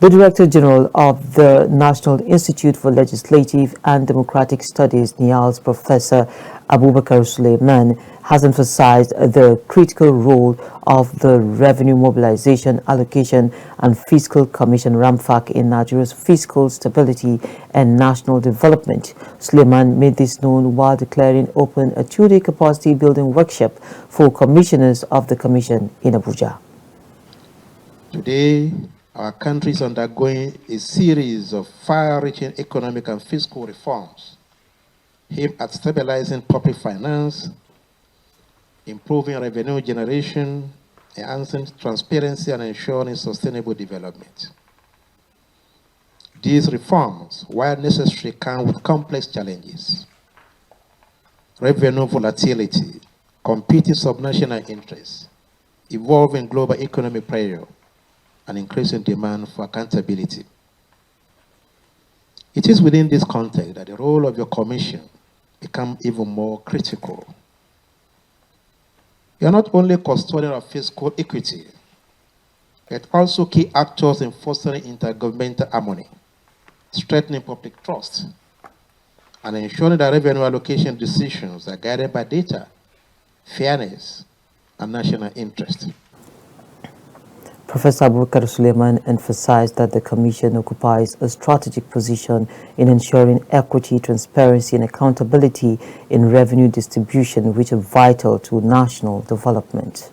The Director General of the National Institute for Legislative and Democratic Studies, Nilds, Professor Abubakar Sulaiman, has emphasized the critical role of the Revenue Mobilisation, Allocation and Fiscal Commission (RAMFAC) in Nigeria's fiscal stability and national development. Suleiman made this known while declaring open a two-day capacity building workshop for commissioners of the Commission in Abuja. Today, our country is undergoing a series of far-reaching economic and fiscal reforms aimed at stabilizing public finance, improving revenue generation, enhancing transparency, and ensuring sustainable development. These reforms, while necessary, come with complex challenges. Revenue volatility, competing subnational interests, evolving global economic pressure, and increasing demand for accountability. It is within this context that the role of your commission becomes even more critical. You are not only custodian of fiscal equity, but also key actors in fostering intergovernmental harmony, strengthening public trust, and ensuring that revenue allocation decisions are guided by data, fairness, and national interest. Professor Abubakar Sulaiman emphasized that the Commission occupies a strategic position in ensuring equity, transparency, and accountability in revenue distribution, which are vital to national development.